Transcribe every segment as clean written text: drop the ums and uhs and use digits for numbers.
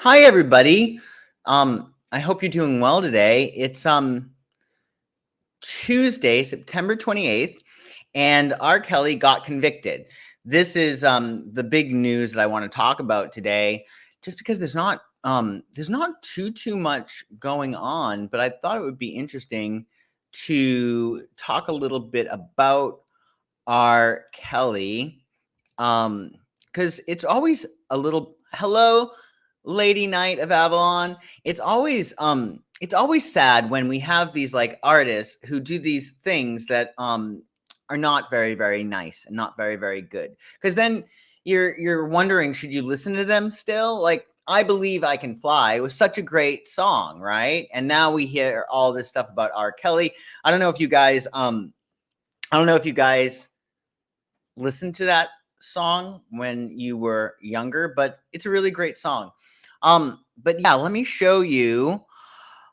Hi, everybody. I hope you're doing well today. It's Tuesday, September 28th, and R. Kelly got convicted. This is the big news that I want to talk about today, just because there's not too much going on, but I thought it would be interesting to talk a little bit about R. Kelly. Because it's always a little hello, Lady Knight of Avalon. It's always sad when we have these like artists who do these things that are not very, very nice and not very, very good. Because then you're wondering, should you listen to them still? Like, I Believe I Can Fly. It was such a great song, right? And now we hear all this stuff about R. Kelly. I don't know if you guys listened to that song when you were younger, but it's a really great song. But yeah, let me show you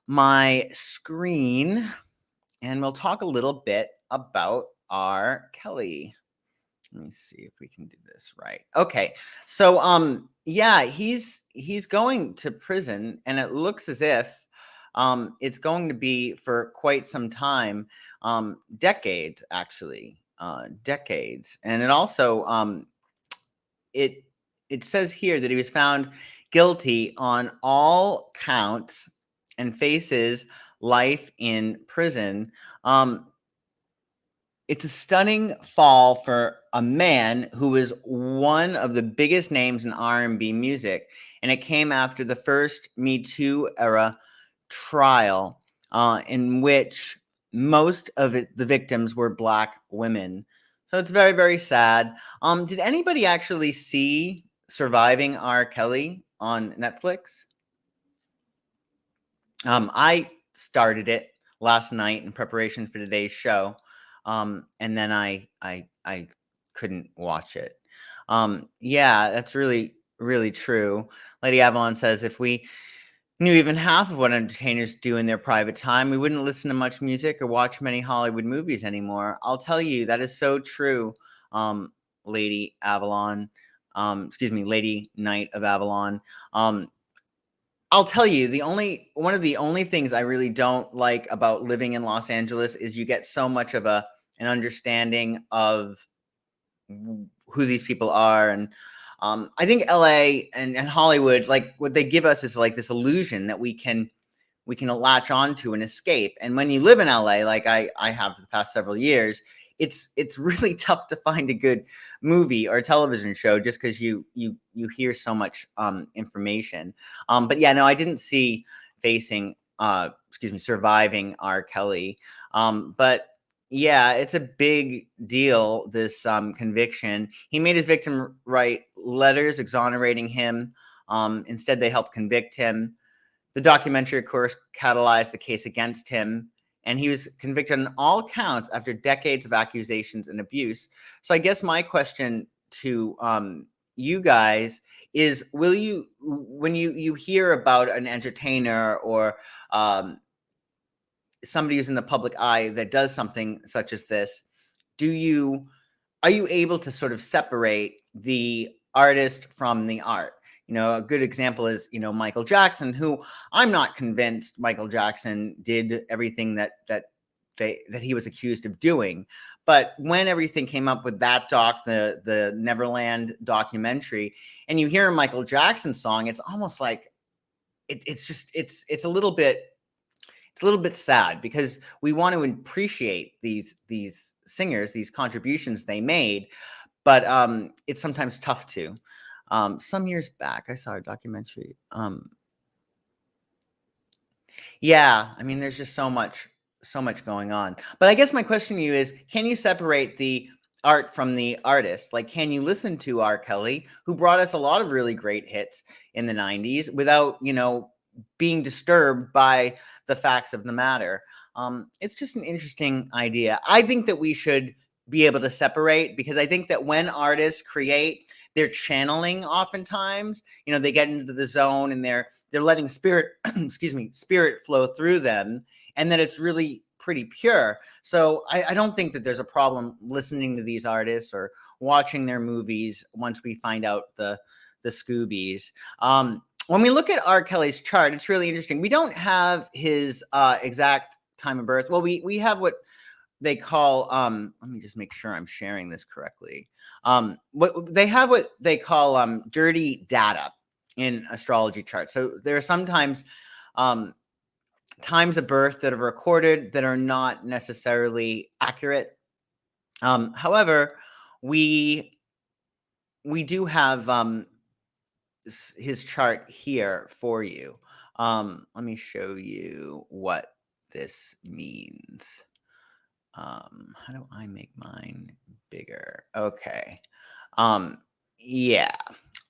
my screen and we'll talk a little bit about R. Kelly. Let me see if we can do this right. Okay. So yeah, he's going to prison and it looks as if it's going to be for quite some time, decades actually, decades. And it also it it says here that he was found guilty on all counts and faces life in prison. Um, it's a stunning fall for a man who is one of the biggest names in R&B music, and it came after the first Me Too era trial, in which most of the victims were Black women. So it's very, very sad. Did anybody actually see Surviving R. Kelly on Netflix? I started it last night in preparation for today's show, and then I couldn't watch it. Yeah, that's really really true. Lady Avalon says if we knew even half of what entertainers do in their private time, we wouldn't listen to much music or watch many Hollywood movies anymore. I'll tell you, that is so true, Lady Avalon. Excuse me, Lady Knight of Avalon. I'll tell you, one of the only things I really don't like about living in Los Angeles is you get so much of an understanding of who these people are. And I think LA and Hollywood, like what they give us is like this illusion that we can latch onto and escape. And when you live in LA, like I have for the past several years, it's really tough to find a good movie or television show just because you hear so much information. But yeah, no, I didn't see Surviving R. Kelly. But yeah, it's a big deal, this conviction. He made his victim write letters exonerating him. Instead, they helped convict him. The documentary, of course, catalyzed the case against him, and he was convicted on all counts after decades of accusations and abuse. So I guess my question to you guys is, will you, when you hear about an entertainer or somebody who's in the public eye that does something such as this, are you able to sort of separate the artist from the art? A good example is, Michael Jackson, who I'm not convinced Michael Jackson did everything that he was accused of doing. But when everything came up with that the Neverland documentary, and you hear a Michael Jackson song, it's almost like it's a little bit sad because we want to appreciate these singers, these contributions they made, but it's sometimes tough to. Some years back, I saw a documentary. Yeah, I mean, there's just so much going on. But I guess my question to you is, can you separate the art from the artist? Like, can you listen to R. Kelly, who brought us a lot of really great hits in the 90s, without, being disturbed by the facts of the matter? It's just an interesting idea. I think that we should be able to separate, because I think that when artists create, they're channeling oftentimes, they get into the zone and they're letting spirit, spirit flow through them, and that it's really pretty pure. So I don't think that there's a problem listening to these artists or watching their movies once we find out the Scoobies. when we look at R. Kelly's chart, it's really interesting. We don't have his exact time of birth. Well, we have what they call let me just make sure I'm sharing this correctly. What they have what they call dirty data in astrology charts. So there are sometimes times of birth that are recorded that are not necessarily accurate. However, we do have his chart here for you. Let me show you what this means. How do I make mine bigger? Okay. Yeah.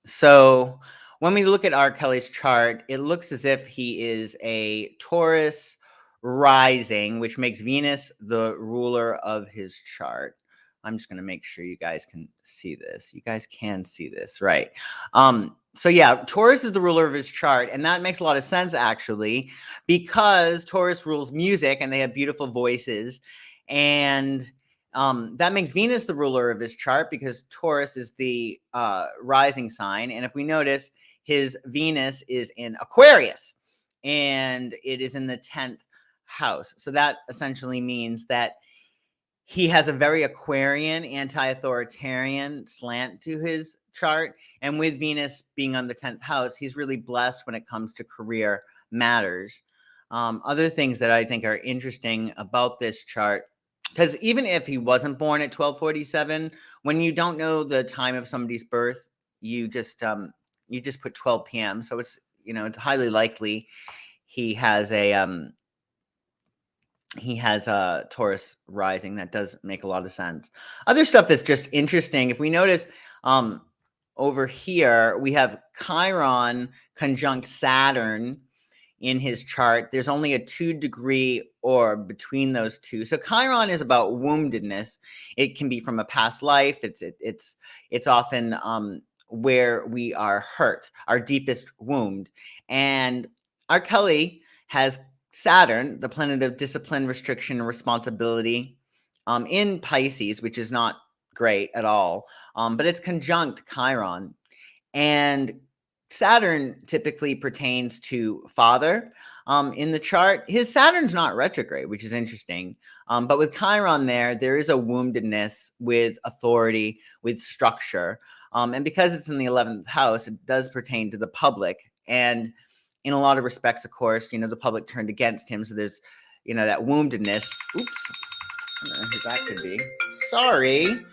So when we look at R. Kelly's chart, it looks as if he is a Taurus rising, which makes Venus the ruler of his chart. I'm just going to make sure you guys can see this. You guys can see this, right? So yeah, Taurus is the ruler of his chart, and that makes a lot of sense actually, because Taurus rules music and they have beautiful voices. And that makes Venus the ruler of his chart because Taurus is the rising sign. And if we notice, his Venus is in Aquarius and it is in the 10th house. So that essentially means that he has a very Aquarian, anti-authoritarian slant to his chart. And with Venus being on the 10th house, he's really blessed when it comes to career matters. Other things that I think are interesting about this chart, because even if he wasn't born at 1247, when you don't know the time of somebody's birth, you just put 12 p.m. So it's it's highly likely he has a Taurus rising. That does make a lot of sense. Other stuff that's just interesting, if we notice over here, we have Chiron conjunct Saturn in his chart. There's only a 2-degree orb between those two. So Chiron is about woundedness. It can be from a past life. It's often where we are hurt, our deepest wound. And R. Kelly has Saturn, the planet of discipline, restriction, and responsibility, in Pisces, which is not great at all. But it's conjunct Chiron. And Saturn typically pertains to father in the chart. His Saturn's not retrograde, which is interesting. But with Chiron there is a woundedness with authority, with structure. And because it's in the 11th house, it does pertain to the public. And in a lot of respects, of course, the public turned against him. So there's, that woundedness. Oops. I don't know who that could be. Sorry.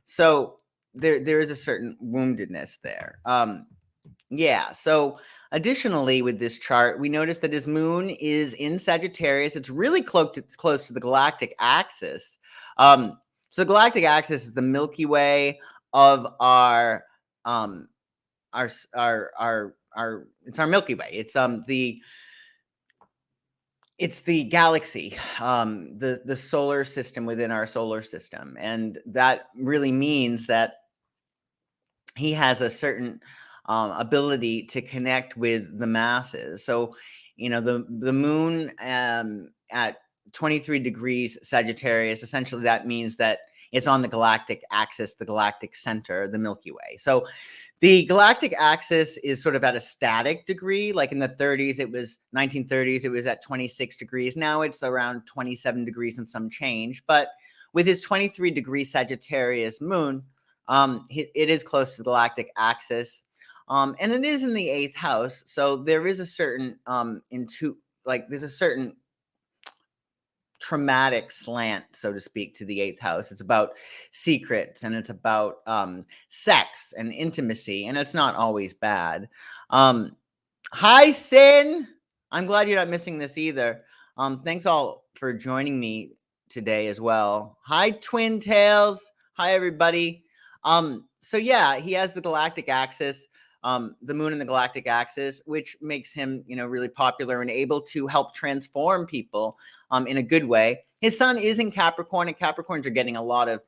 So there is a certain woundedness there. Yeah. So additionally, with this chart, we notice that his moon is in Sagittarius. It's really close to the galactic axis. So the galactic axis is the Milky Way of our it's our Milky Way. It's the galaxy, the solar system within our solar system, and that really means that he has a certain ability to connect with the masses. So, the moon at 23 degrees Sagittarius, essentially that means that it's on the galactic axis, the galactic center, the Milky Way. So the galactic axis is sort of at a static degree. Like in the 30s, it was 1930s, it was at 26 degrees. Now it's around 27 degrees and some change. But with his 23-degree Sagittarius moon, it is close to the galactic axis. And it is in the 8th house. So there is a certain there's a certain traumatic slant, so to speak, to the 8th house. It's about secrets and it's about sex and intimacy, and it's not always bad. Hi, Sin. I'm glad you're not missing this either. Thanks all for joining me today as well. Hi, Twin Tails. Hi, everybody. So yeah, he has the galactic axis. The moon and the galactic axis, which makes him, really popular and able to help transform people in a good way. His sun is in Capricorn, and Capricorns are getting a lot of.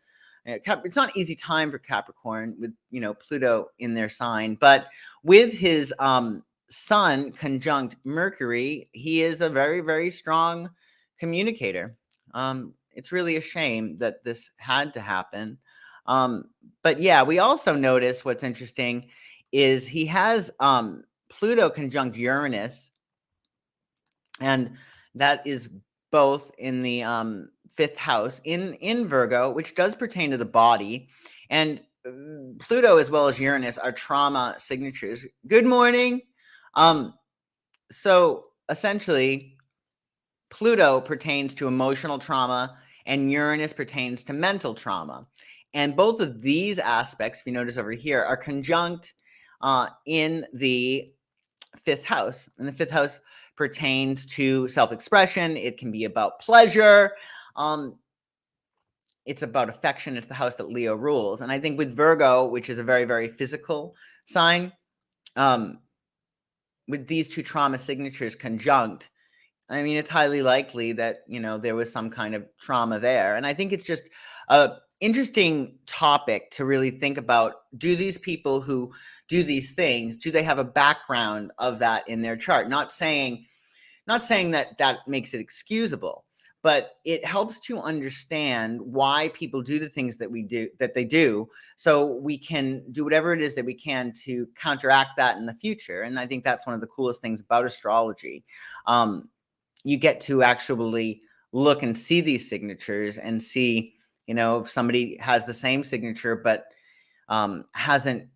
It's not an easy time for Capricorn with Pluto in their sign, but with his sun conjunct Mercury, he is a very, very strong communicator. It's really a shame that this had to happen. But yeah, we also notice what's interesting is he has Pluto conjunct Uranus, and that is both in the fifth house in Virgo, which does pertain to the body. And Pluto as well as Uranus are trauma signatures. Good morning. So essentially, Pluto pertains to emotional trauma and Uranus pertains to mental trauma. And both of these aspects, if you notice over here, are conjunct in the fifth house. And the fifth house pertains to self-expression. It can be about pleasure. It's about affection. It's the house that Leo rules. And I think with Virgo, which is a very, very physical sign, with these two trauma signatures conjunct, I mean, it's highly likely that, there was some kind of trauma there. And I think it's just a interesting topic to really think about. Do these people who do these things, do they have a background of that in their chart? Not saying that makes it excusable, but it helps to understand why people do the things that they do, so we can do whatever it is that we can to counteract that in the future. And I think that's one of the coolest things about astrology. You get to actually look and see these signatures and see, if somebody has the same signature but hasn't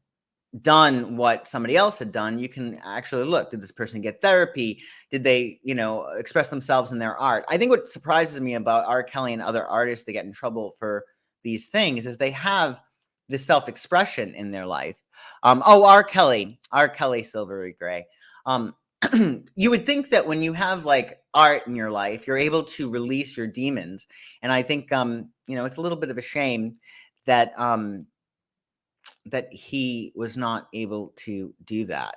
done what somebody else had done, you can actually look. Did this person get therapy? Did they, express themselves in their art? I think what surprises me about R. Kelly and other artists that get in trouble for these things is they have this self-expression in their life. R. Kelly, Silvery Gray. You would think that when you have like art in your life, you're able to release your demons. And I think, it's a little bit of a shame that, that he was not able to do that.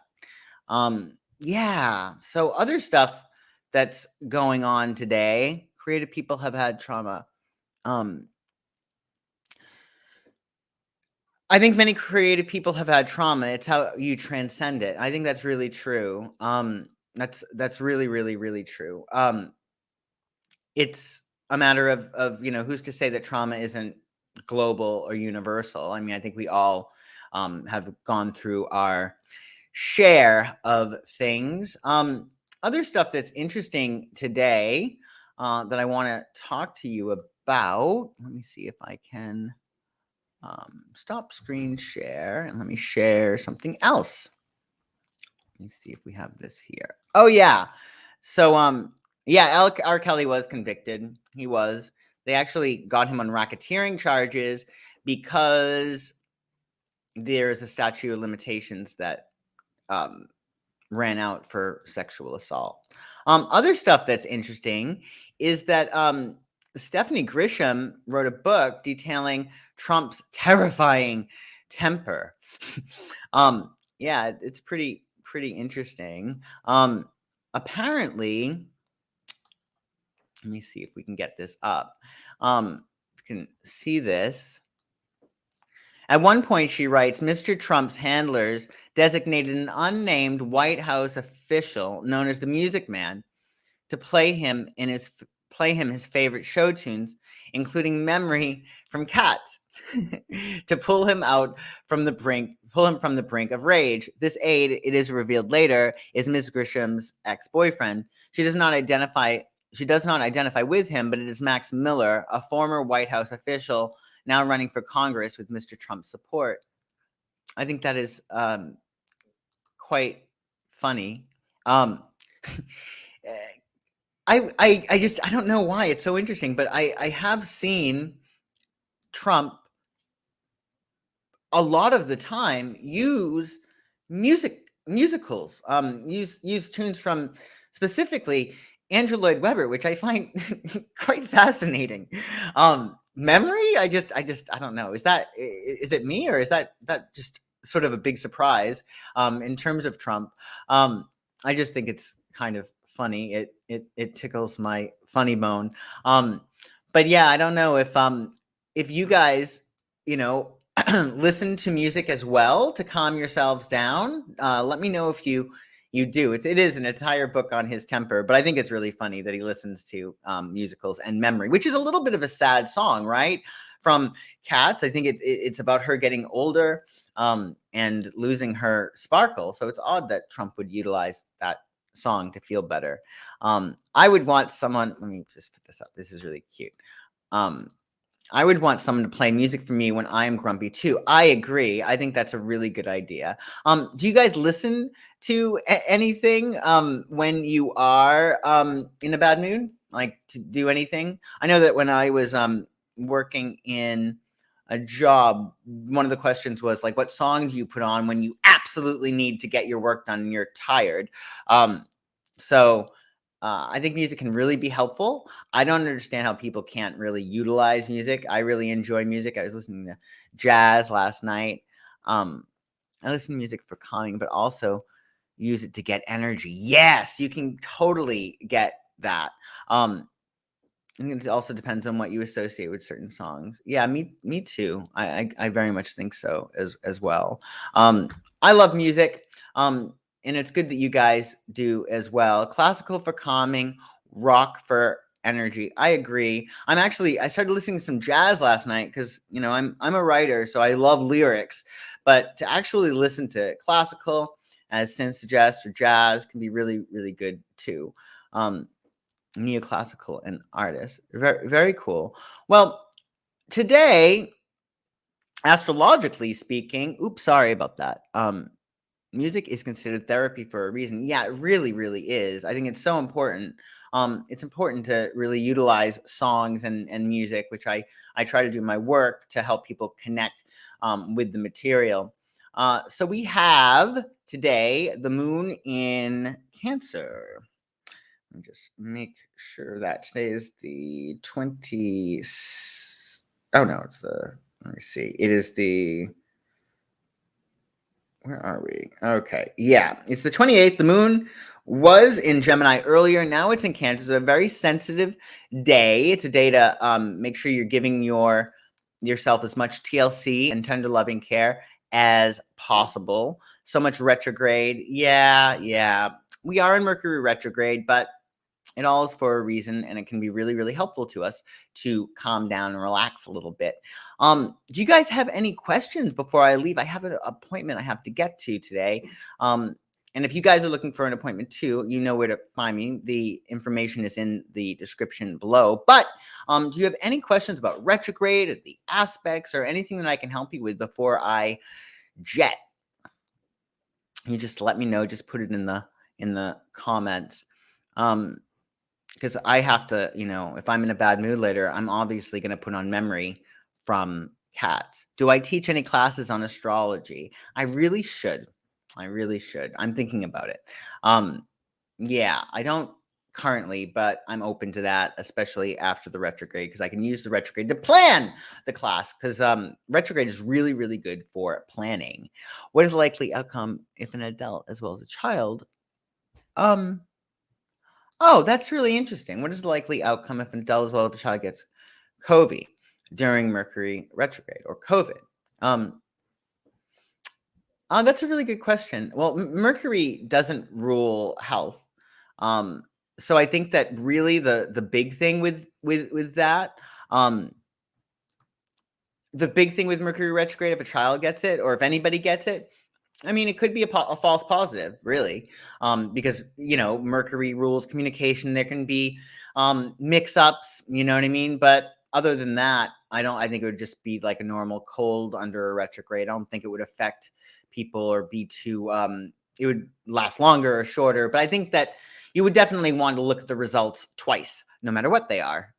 Yeah. So other stuff that's going on today, creative people have had trauma. I think many creative people have had trauma. It's how you transcend it. I think that's really true. That's really, really, really true. It's a matter of who's to say that trauma isn't global or universal. I mean, I think we all have gone through our share of things. Other stuff that's interesting today that I want to talk to you about. Let me see if I can stop screen share and let me share something else. Let me see if we have this here. Oh yeah. So R. Kelly was convicted. He was. They actually got him on racketeering charges because there's a statute of limitations that ran out for sexual assault. Other stuff that's interesting is that Stephanie Grisham wrote a book detailing Trump's terrifying temper. Yeah, it's pretty interesting. Apparently, let me see if we can get this up. You can see this. At one point, she writes, Mr. Trump's handlers designated an unnamed White House official known as the Music Man to play him his favorite show tunes, including Memory from Cats, to pull him from the brink of rage. This aide, it is revealed later, is Ms. Grisham's ex-boyfriend. She does not identify with him, but it is Max Miller, a former White House official now running for Congress with Mr. Trump's support. I think that is quite funny. I don't know why it's so interesting, but I have seen Trump a lot of the time use musicals, use tunes from specifically Andrew Lloyd Webber, which I find quite fascinating. Memory, I don't know. Is it me, or is that just sort of a big surprise in terms of Trump? I just think it's kind of funny. It tickles my funny bone. But yeah, I don't know if you guys, listen to music as well to calm yourselves down. Let me know if you You do. It is an entire book on his temper, but I think it's really funny that he listens to musicals and Memory, which is a little bit of a sad song, right? From Cats. I think it's about her getting older and losing her sparkle. So it's odd that Trump would utilize that song to feel better. I would want someone. Let me just put this up. This is really cute. I would want someone to play music for me when I am grumpy too. I agree. I think that's a really good idea. Do you guys listen to anything when you are in a bad mood? Like to do anything? I know that when I was working in a job, one of the questions was like, what song do you put on when you absolutely need to get your work done and you're tired? So I think music can really be helpful. I don't understand how people can't really utilize music. I really enjoy music. I was listening to jazz last night. I listen to music for calming, but also use it to get energy. Yes, you can totally get that. I think it also depends on what you associate with certain songs. Yeah, me too. I very much think so as well. I love music. And it's good that you guys do as well. Classical for calming, rock for energy. I agree. I started listening to some jazz last night because I'm a writer, so I love lyrics. But to actually listen to classical, as Sin suggests, or jazz can be really, really good too. Neoclassical and artists. Very, very cool. Well, today, astrologically speaking, oops, sorry about that. Music is considered therapy for a reason. Yeah, it really, really is. I think it's so important. It's important to really utilize songs and music, which I try to do in my work to help people connect with the material. So we have today the moon in Cancer. Let me just make sure that today is the 20. Oh no, let me see. It is where are we? Okay. Yeah, it's the 28th. The moon was in Gemini earlier. Now it's in Cancer. So a very sensitive day. It's a day to make sure you're giving yourself as much TLC and tender loving care as possible. So much retrograde. Yeah. We are in Mercury retrograde, but it all is for a reason, and it can be really, really helpful to us to calm down and relax a little bit. Do you guys have any questions before I leave? I have an appointment I have to get to today. And if you guys are looking for an appointment too, you know where to find me. The information is in the description below. But do you have any questions about retrograde, or the aspects, or anything that I can help you with before I jet? You just let me know. Just put it in the comments. Because I have to, if I'm in a bad mood later, I'm obviously going to put on Memory from Cats. Do I teach any classes on astrology? I really should. I'm thinking about it. Yeah, I don't currently, but I'm open to that, especially after the retrograde, because I can use the retrograde to plan the class, because retrograde is really, really good for planning. What is the likely outcome if an adult as well as a child? Oh, that's really interesting. What is the likely outcome if an adult as well as a child gets COVID during Mercury retrograde or COVID? That's a really good question. Well, Mercury doesn't rule health, so I think that really the big thing with that, the big thing with Mercury retrograde, if a child gets it or if anybody gets it, I mean, it could be a false positive, really, because Mercury rules communication. There can be mix-ups, you know what I mean. But other than that, I think it would just be like a normal cold under a retrograde. I don't think it would affect people or be too. It would last longer or shorter. But I think that you would definitely want to look at the results twice, no matter what they are.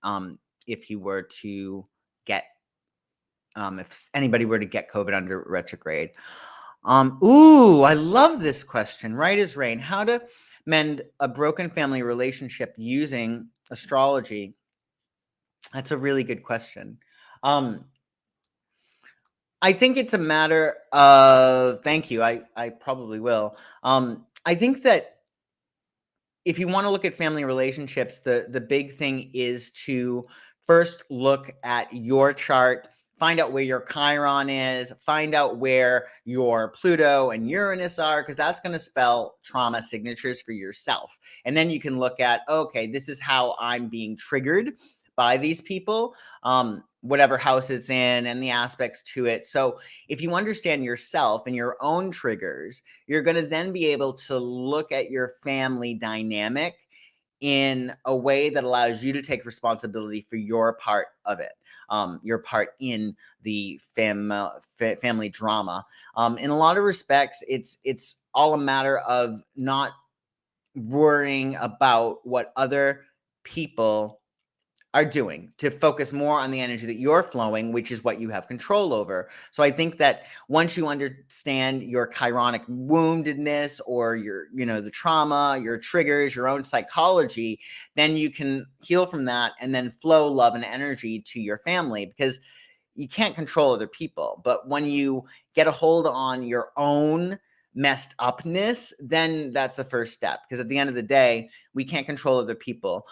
If you were to get, if anybody were to get COVID under retrograde. Ooh, I love this question. Right as rain. How to mend a broken family relationship using astrology? That's a really good question. I think it's a matter of, thank you. I probably will. I think that if you want to look at family relationships, the big thing is to first look at your chart find out where your Chiron is, find out where your Pluto and Uranus are, because that's going to spell trauma signatures for yourself. And then you can look at, okay, this is how I'm being triggered by these people, whatever house it's in and the aspects to it. So if you understand yourself and your own triggers, you're going to then be able to look at your family dynamic in a way that allows you to take responsibility for your part of it, your part in the family drama. In a lot of respects, it's all a matter of not worrying about what other people are doing, to focus more on the energy that you're flowing, which is what you have control over. So I think that once you understand your chironic woundedness or your, the trauma, your triggers, your own psychology, then you can heal from that and then flow love and energy to your family, because you can't control other people. But when you get a hold on your own messed upness, then that's the first step. Because at the end of the day, we can't control other people.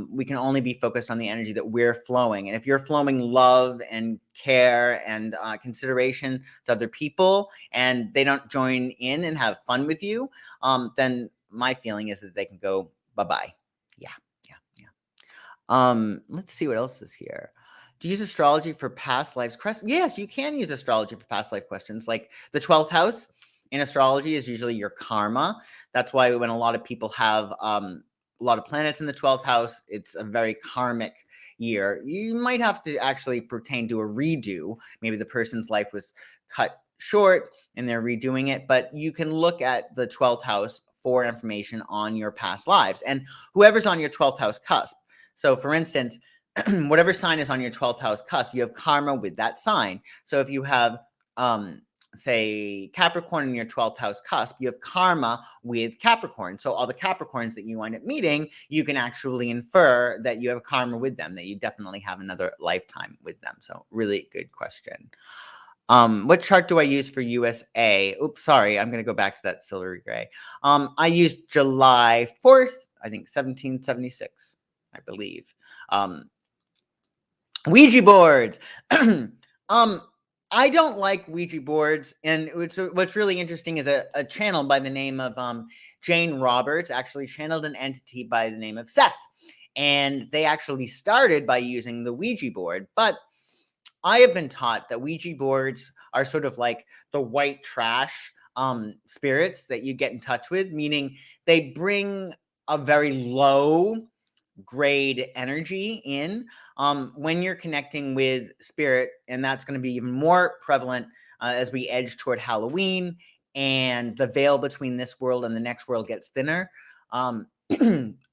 We can only be focused on the energy that we're flowing. And if you're flowing love and care and consideration to other people, and they don't join in and have fun with you, then my feeling is that they can go bye-bye. Yeah. Let's see what else is here. Do you use astrology for past lives questions? Yes, you can use astrology for past life questions. Like the 12th house in astrology is usually your karma. That's why when a lot of people have a lot of planets in the 12th house, it's a very karmic year. You might have to actually pertain to a redo. Maybe the person's life was cut short and they're redoing it, but you can look at the 12th house for information on your past lives and whoever's on your 12th house cusp. So for instance, whatever sign is on your 12th house cusp, you have karma with that sign. So if you have, say, Capricorn in your 12th house cusp, you have karma with Capricorn. So all the Capricorns that you wind up meeting, you can actually infer that you have karma with them, that you definitely have another lifetime with them. So really good question. What chart do I use for USA? Oops, sorry, I'm going to go back to that silvery gray. I used July 4th, I think 1776, I believe. Ouija boards. I don't like Ouija boards, and what's really interesting is a channel by the name of Jane Roberts actually channeled an entity by the name of Seth, and they actually started by using the Ouija board. But I have been taught that Ouija boards are sort of like the white trash spirits that you get in touch with, meaning they bring a very low grade energy in when you're connecting with spirit, and that's going to be even more prevalent as we edge toward Halloween and the veil between this world and the next world gets thinner.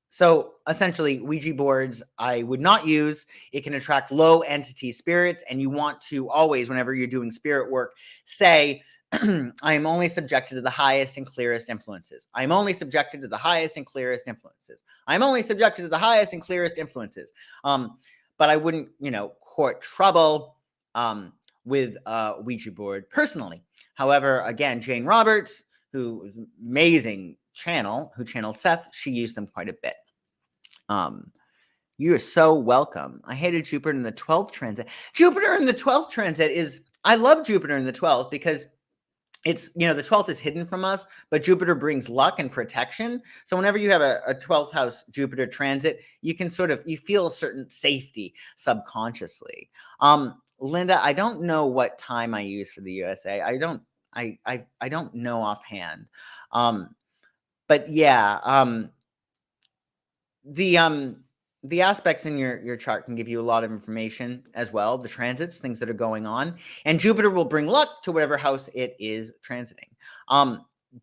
So essentially, Ouija boards I would not use. It can attract low entity spirits, and you want to always, whenever you're doing spirit work, say, I am only subjected to the highest and clearest influences. I am only subjected to the highest and clearest influences. I am only subjected to the highest and clearest influences. But I wouldn't, court trouble with a Ouija board personally. However, again, Jane Roberts, who is an amazing channel, who channeled Seth, she used them quite a bit. You are so welcome. I hated Jupiter in the 12th transit. Jupiter in the 12th transit I love Jupiter in the 12th because it's, the 12th is hidden from us, but Jupiter brings luck and protection. So whenever you have a 12th house Jupiter transit, you can you feel a certain safety subconsciously. Linda, I don't know what time I use for the USA. I don't know offhand. But yeah, the aspects in your chart can give you a lot of information as well, the transits, things that are going on, and Jupiter will bring luck to whatever house it is transiting.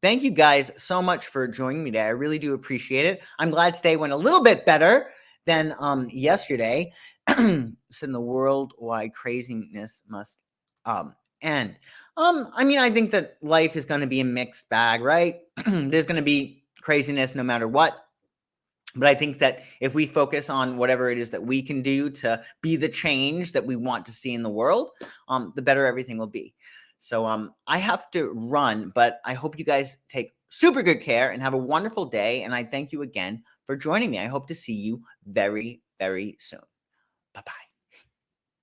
Thank you guys so much for joining me today. I really do appreciate it. I'm glad today went a little bit better than yesterday. So the worldwide craziness must end. I think that life is going to be a mixed bag, right? There's going to be craziness no matter what. But I think that if we focus on whatever it is that we can do to be the change that we want to see in the world, the better everything will be. So I have to run, but I hope you guys take super good care and have a wonderful day. And I thank you again for joining me. I hope to see you very, very soon. Bye-bye.